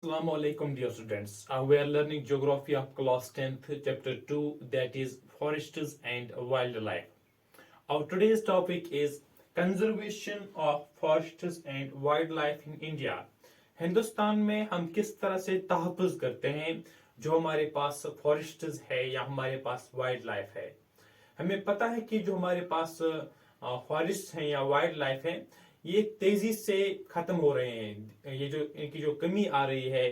Assalamu alaikum, dear students. We are learning geography of class 10th, chapter 2, that is forests and wildlife. Our today's topic is conservation of forests and wildlife in India. Hindustan में हम किस तरह से तहफ़्फ़ुज़ करते हैं जो हमारे पास forests है या हमारे पास वाइल्ड लाइफ है। हमें पता है कि जो हमारे पास फॉरेस्ट हैं या वाइल्ड लाइफ है ये तेजी से खत्म हो रहे हैं। ये जो इनकी जो कमी आ रही है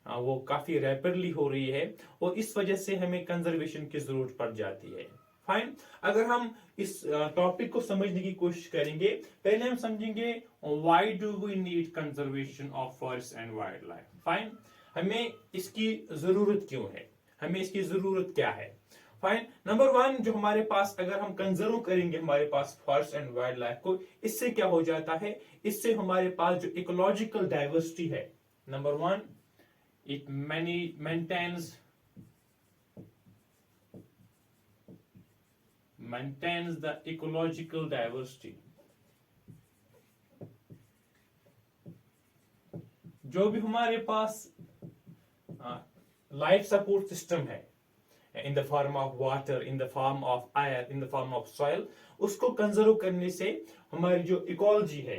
वो काफी रैपिडली हो रही है और इस वजह से हमें कंजर्वेशन की जरूरत पड़ जाती है। फाइन, अगर हम इस टॉपिक को समझने की कोशिश करेंगे, पहले हम समझेंगे why do we need conservation of forest and wild life. Fine, हमें इसकी जरूरत क्यों है, हमें इसकी जरूरत क्या है। फाइन, नंबर वन, जो हमारे पास अगर हम कंजर्व करेंगे हमारे पास फॉरेस्ट एंड वाइल्ड लाइफ को, इससे क्या हो जाता है, इससे हमारे पास जो इकोलॉजिकल डाइवर्सिटी है, number one, it maintains the ecological diversity। जो भी हमारे पास लाइफ सपोर्ट सिस्टम है in the form of water, in the form of air, in the form of soil, उसको कंजर्व करने से हमारी जो इकोलॉजी है,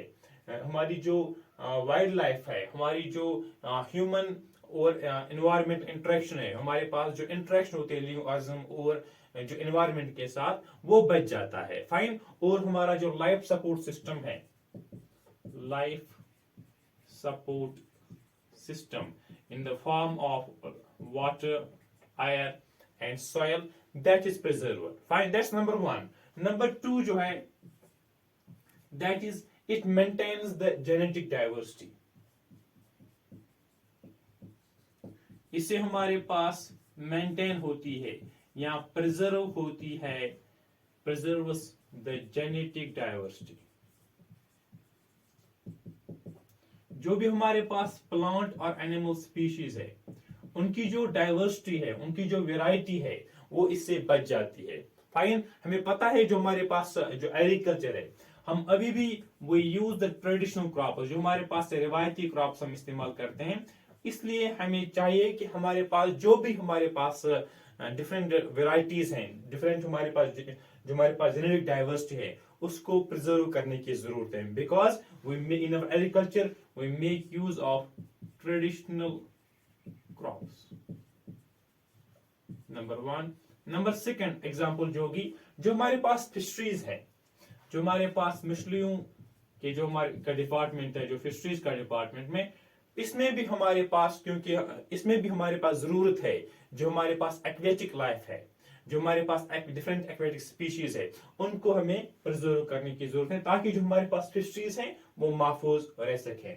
हमारी जो वाइल्ड लाइफ है, हमारी जो ह्यूमन और एनवायरमेंट इंटरेक्शन है, हमारे पास जो इंटरेक्शन होते हैं लिविंग ऑर्गेनिज्म और जो एनवायरमेंट के साथ, वो बच जाता है। फाइन, और हमारा जो लाइफ सपोर्ट सिस्टम है, life support system in the form of water, air and soil, that is preserved। Fine, that's number one। Number two जो है, that is it maintains the genetic diversity। इससे हमारे पास maintain होती है या preserve होती है, preserves the genetic diversity। जो भी हमारे पास प्लांट और एनिमल स्पीशीज है, उनकी जो डाइवर्सिटी है, उनकी जो वेराइटी है, वो इससे बच जाती है। फाइन, हमें पता है जो हमारे पास जो एग्रीकल्चर है, हम अभी भी वो यूज द ट्रेडिशनल क्रॉप, जो हमारे पास रिवायती क्रॉप्स हम इस्तेमाल करते हैं। इसलिए हमें चाहिए कि हमारे पास जो भी हमारे पास डिफरेंट वेराइटीज हैं, डिफरेंट हमारे पास जो हमारे पास जेनेटिक डाइवर्सिटी है, उसको प्रिजर्व करने की जरूरत है। Because we in our agriculture we make use of traditional crops. Number one. Number second example जो होगी, जो हमारे पास फिशरीज है, जो हमारे पास मछलियों के जो हमारे का डिपार्टमेंट है, जो फिशरीज का डिपार्टमेंट में, इसमें भी हमारे पास, क्योंकि इसमें भी हमारे पास जरूरत है, जो हमारे पास एक्वेटिक लाइफ है, जो हमारे पास डिफरेंट एक्वेटिक स्पीशीज है, उनको हमें प्रिजर्व करने की जरूरत है, ताकि जो हमारे पास फिशरीज हैं वो महफूज रह सके।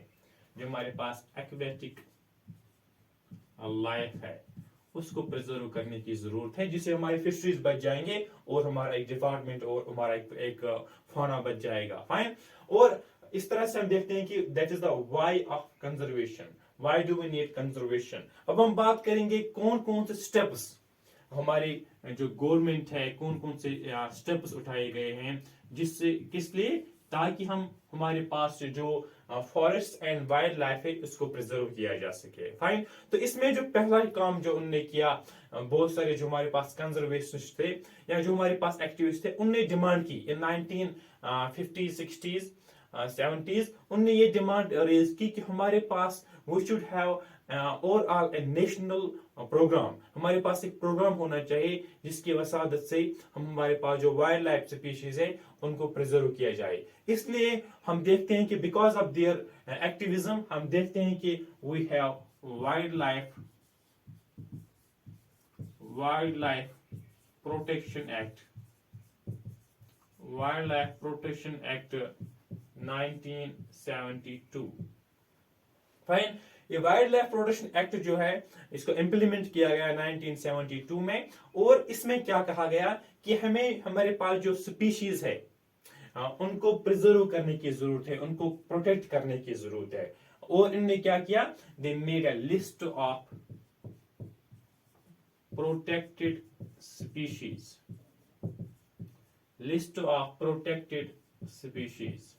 जो हमारे पास एक्वेटिक लाइफ है उसको प्रिजर्व करने की जरूरत है, जिससे हमारे फिशरीज बच जाएंगे और हमारा एक डिपार्टमेंट और हमारा एक फौना बच जाएगा। फाइन, और इस तरह से हम देखते हैं कि that is the why of conservation. Why do we need conservation. अब हम बात करेंगे कौन कौन से स्टेप्स हमारी जो गवर्नमेंट है, कौन कौन से स्टेप्स उठाए गए हैं, जिससे किस लिए, ताकि हम हमारे पास जो फॉरेस्ट एंड वाइल्ड लाइफ है उसको प्रिजर्व किया जा सके। फाइन, तो इसमें जो पहला काम जो उन्होंने किया, बहुत सारे जो हमारे पास कंजर्वेशनिस्ट थे या जो हमारे पास एक्टिविस्ट थे, उनने डिमांड की इन 1950 60s 70s, उनने ये डिमांड रेज की कि हमारे पास we should have overall a national program, हमारे पास एक प्रोग्राम होना चाहिए जिसकी वसादत से हम हमारे पास जो वाइल्ड लाइफ स्पीशीज है उनको प्रिजर्व किया जाए। इसलिए हम देखते हैं कि बिकॉज ऑफ देयर एक्टिविज्म, हम देखते हैं कि we have wild life protection act, wild life protection act 1972। Fine, ये वाइल्ड लाइफ प्रोटेक्शन एक्ट जो है इसको इंप्लीमेंट किया गया 1972 में, और इसमें क्या कहा गया कि हमें हमारे पास जो स्पीशीज है उनको प्रिजर्व करने की जरूरत है, उनको प्रोटेक्ट करने की जरूरत है। और इन्होंने क्या किया, they made a list of protected species, list of protected species.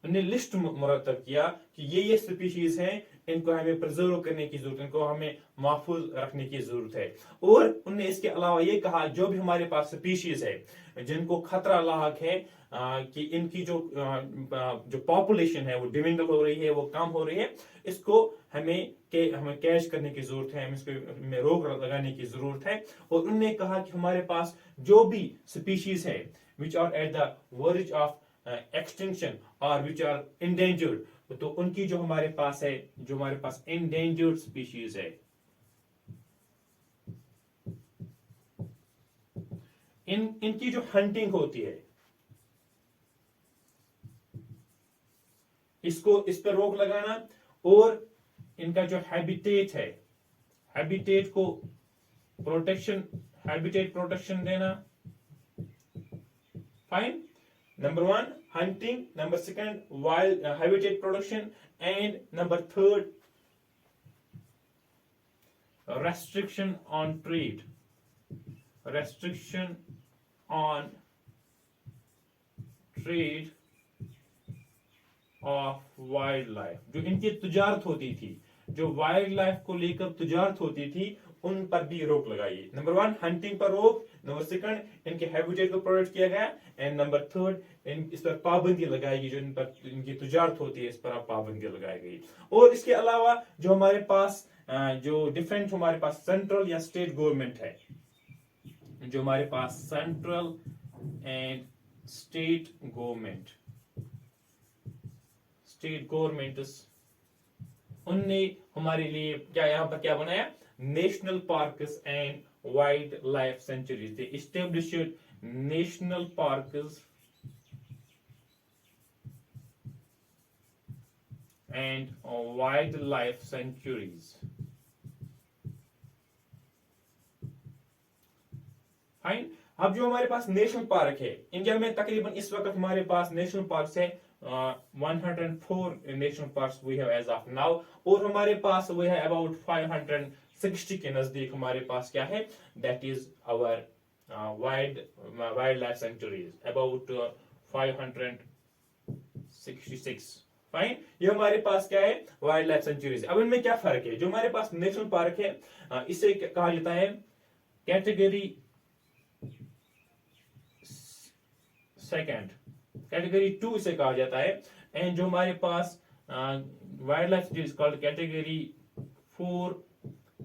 उन्हें लिस्ट मुरतब किया कि ये स्पीशीज हैं इनको हमें प्रिजर्व करने की जरूरत है, इनको हमें महफूज रखने की जरूरत है। और उनने इसके अलावा ये कहा जो भी हमारे पास स्पीशीज है जिनको खतरा लाक है कि इनकी जो पॉपुलेशन है वो डिमिनिश हो रही है, वो कम हो रही है, इसको हमें कैच करने की जरूरत है, हमें इसको में रोक लगाने की जरूरत है। और उन्होंने कहा कि हमारे पास जो भी स्पीशीज है which are at the verge of extinction और विच आर इंडेंजर्ड, तो उनकी जो हमारे पास है, जो हमारे पास इंडेंजर्ड स्पीशीज है, इनकी जो हंटिंग होती है, इस पर रोक लगाना और इनका जो हैबिटेट है, हैबिटेट प्रोटेक्शन देना। Fine. Number 1 hunting, number 2 wild habitat production, and number 3 restriction on trade of wild life. जो इनकी तुजारत होती थी, जो वाइल्ड लाइफ को लेकर तुजारत होती थी, उन पर भी रोक लगाई। नंबर 1 हंटिंग पर रोक, नंबर 2 इनके हैबिटेट को प्रोटेक्ट किया गया, एंड नंबर 3 इस पर पाबंदी लगाई गई, जो इन पर इनकी तुजारत होती है इस पर पाबंदी लगाई गई। और इसके अलावा जो हमारे पास जो डिफरेंट हमारे पास सेंट्रल या स्टेट गवर्नमेंट है, जो हमारे पास सेंट्रल एंड स्टेट गवर्नमेंट्स, उनने हमारे लिए क्या यहां पर क्या बनाया, national parks and wild life centuries. They established national parks and wild life centuries. Fine. अब जो हमारे पास नेशनल पार्क है इंडिया में, तकरीबन इस वक्त हमारे पास नेशनल पार्क है 104 national parks we have as of now, और हमारे पास वो है अबाउट 560 के नजदीक हमारे पास क्या है, that is our wild life sanctuaries, about 566। Fine. ये हमारे पास क्या है, वाइल्ड लाइफ सेंचुरीज। अब इनमें क्या फर्क है, जो हमारे पास नेशनल पार्क है इसे कहा जाता है कैटेगरी सेकंड, कैटेगरी 2 इसे कहा जाता है, एंड जो हमारे पास wildlife sanctuary called category 4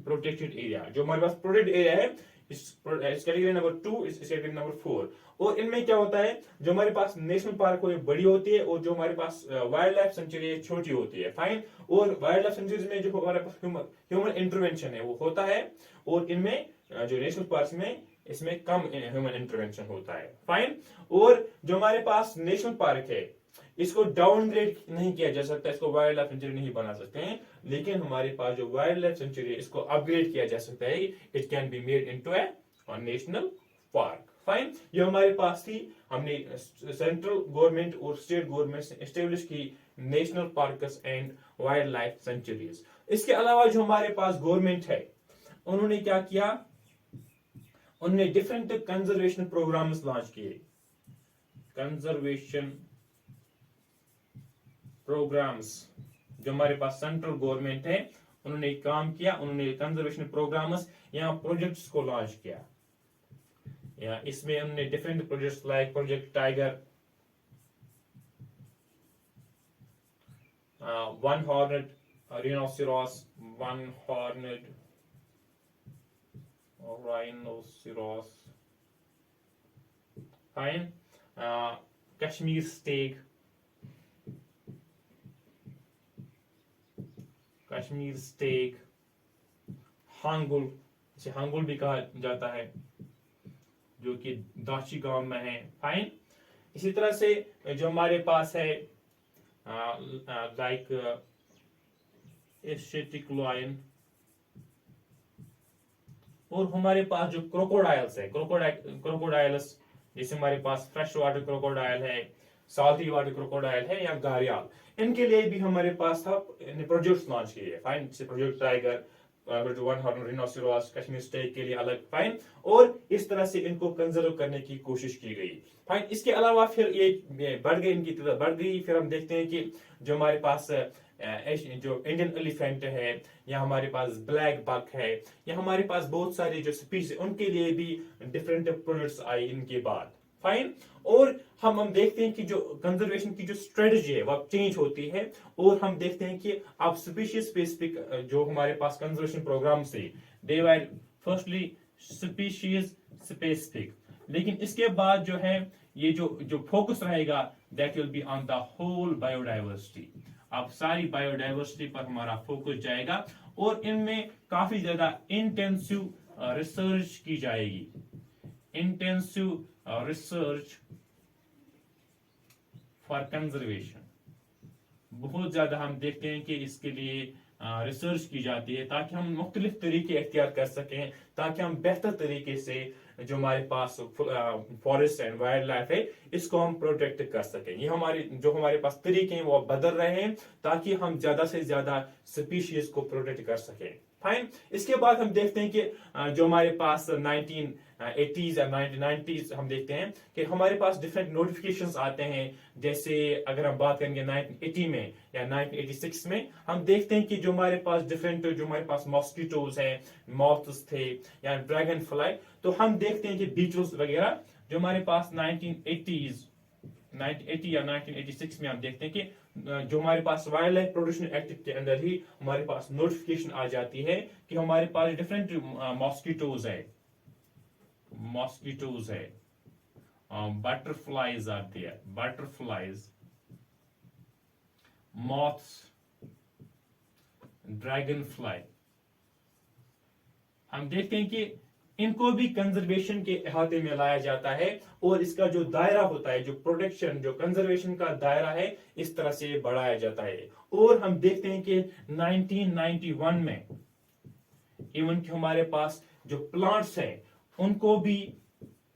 protected area. जो हमारे पास प्रोटेक्टेड एरिया है इस कैटेगरी नंबर 2, इस कैटेगरी नंबर 4। और इनमें क्या होता है, जो हमारे पास नेशनल पार्क हो बड़ी होती है, और जो हमारे पास वाइल्ड लाइफ सेंचुरी है छोटी होती है। फाइन। और वाइल्ड लाइफ सेंचुरीज में जो हमारे पास ह्यूमन इंटरवेंशन है वो होता है, और इनमें जो नेशनल पार्क में इसमें कम ह्यूमन इंटरवेंशन होता है। फाइन। और जो हमारे पास नेशनल पार्क है इसको डाउनग्रेड नहीं किया जा सकता, इसको वाइल्ड लाइफ सेंचुरी नहीं बना सकते हैं, लेकिन हमारे पास जो वाइल्ड लाइफ सेंचुरी है इसको अपग्रेड किया जा सकता है, it can be made into A national park. Fine. ये हमारे पास थी, हमने सेंट्रल गवर्नमेंट और स्टेट गवर्नमेंट ने एस्टेब्लिश की national parks and wild life centuries. इसके अलावा जो हमारे पास गवर्नमेंट है उन्होंने क्या किया, उन्होंने डिफरेंट कंजर्वेशन प्रोग्राम्स लॉन्च किए। कंजर्वेशन प्रोग्राम्स, जो हमारे पास सेंट्रल गवर्नमेंट है उन्होंने काम किया, उन्होंने कंजर्वेशन प्रोग्राम्स या प्रोजेक्ट्स को लॉन्च किया। या इसमें उन्होंने different projects like project tiger, one horned rhinoceros, one horned rhinoceros, fine, Kashmir steak, hangul, इसे हांगुल भी कहा जाता है, जो कि दाची गांव में है। फाइन। इसी तरह से जो हमारे पास है लाइक एशियाटिक लायन, और हमारे पास जो क्रोकोडाइल्स है, क्रोकोडाइल्स जैसे हमारे पास फ्रेश वाटर क्रोकोडाइल है, साल्टी वाटर क्रोकोडाइल है या घारियाल, इनके लिए भी हमारे पास था प्रोजेक्ट्स लॉन्च किए। Fine. Project tiger, one horn rhinoceros, Kashmir stag के लिए अलग। फाइन। और इस तरह से इनको कंजर्व करने की कोशिश की गई। फाइन। इसके अलावा फिर ये बढ़ गई, इनकी तादाद बढ़ गई। फिर हम देखते हैं कि जो हमारे पास जो इंडियन एलिफेंट है, या हमारे पास ब्लैक बक है, या हमारे पास बहुत सारे जो स्पीशीज उनके लिए भी डिफरेंट प्रोडक्ट्स आई इनके बाद। फाइन। और हम देखते हैं कि जो कंजर्वेशन की जो स्ट्रेटजी है वो अब चेंज होती है, और हम देखते हैं कि अब स्पीशीज स्पेसिफिक जो हमारे पास कंजर्वेशन प्रोग्राम से दे वर फर्स्टली स्पीशीज स्पेसिफिक, लेकिन इसके बाद जो है ये जो जो फोकस रहेगा that will be on the whole biodiversity. अब सारी बायोडाइवर्सिटी पर हमारा फोकस जाएगा, और इनमें काफी ज्यादा इंटेंसिव रिसर्च की जाएगी। इंटेंसिव रिसर्च फॉर कंजर्वेशन, बहुत ज्यादा हम देखते हैं कि इसके लिए रिसर्च की जाती है ताकि हम मुख्तलिफ तरीके इख्तियार कर सकें, ताकि हम बेहतर तरीके से जो हमारे पास फॉरेस्ट एंड वाइल्ड लाइफ है इसको हम प्रोटेक्ट कर सकें। ये हमारे पास तरीके हैं वो बदल रहे हैं ताकि हम ज्यादा से ज्यादा स्पीशीज को प्रोटेक्ट कर सकें। फाइन। इसके बाद हम देखते हैं कि जो हमारे पास 1980s या 1990s हम देखते हैं कि हमारे पास डिफरेंट नोटिफिकेशंस आते हैं। जैसे अगर हम बात करेंगे 1980 में या 1986 में, हम देखते हैं कि जो हमारे पास डिफरेंट जो हमारे पास मॉस्किटोज हैं, मॉथ्स थे या ड्रैगन फ्लाई, तो हम देखते हैं कि बीटल्स वगैरह जो हमारे पास 1980 या 1986 में हम देखते हैं कि जो हमारे पास वाइल्ड लाइफ प्रोटेक्शन एक्ट के अंदर ही हमारे पास नोटिफिकेशन आ जाती है कि हमारे पास डिफरेंट मॉस्किटोज है, butterflies are there, butterflies, moths, dragonfly. हम देखते हैं कि इनको भी कंजर्वेशन के अहाते में लाया जाता है, और इसका जो दायरा होता है, जो प्रोटेक्शन जो कंजर्वेशन का दायरा है, इस तरह से बढ़ाया जाता है। और हम देखते हैं कि 1991 में इवन कि हमारे पास जो प्लांट्स हैं उनको भी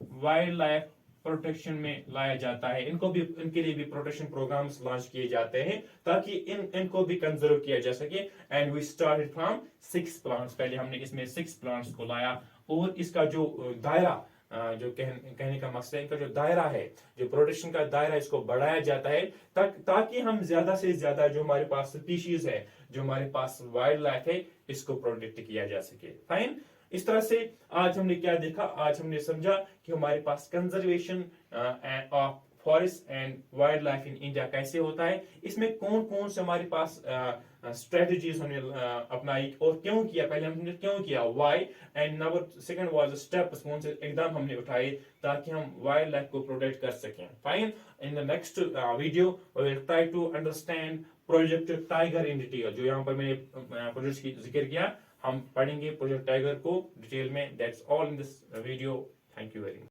वाइल्ड लाइफ प्रोटेक्शन में लाया जाता है, इनके लिए भी प्रोटेक्शन प्रोग्राम्स लॉन्च किए जाते हैं ताकि इनको भी कंजर्व किया जा सके। And we started from 6 plants, पहले हमने इसमें 6 प्लांट्स को लाया, और इसका जो दायरा जो कहने का मकसद है, इनका जो दायरा है, जो प्रोटेक्शन का दायरा, इसको बढ़ाया जाता है ताकि हम ज्यादा से ज्यादा जो हमारे पास स्पीशीज है, जो हमारे पास वाइल्ड लाइफ है, इसको प्रोटेक्ट किया जा सके। फाइन। इस तरह से आज हमने क्या देखा, आज हमने समझा कि हमारे पास conservation of forest and wild life in India कैसे होता है, इसमें कौन कौन से हमारे पास स्ट्रेटजीज हमने अपनाई और क्यों किया, पहले हमने क्यों किया, why, and number second was steps, कौन से एकदम हमने उठाए ताकि हम वाइल्ड लाइफ को प्रोटेक्ट कर सकें। Fine. In the next video we will try to understand Project Tiger in detail. जो यहाँ पर मैंने प्रोजेक्ट की जिक्र किया, हम पढ़ेंगे प्रोजेक्ट टाइगर को डिटेल में। That's all in this video. Thank you very much.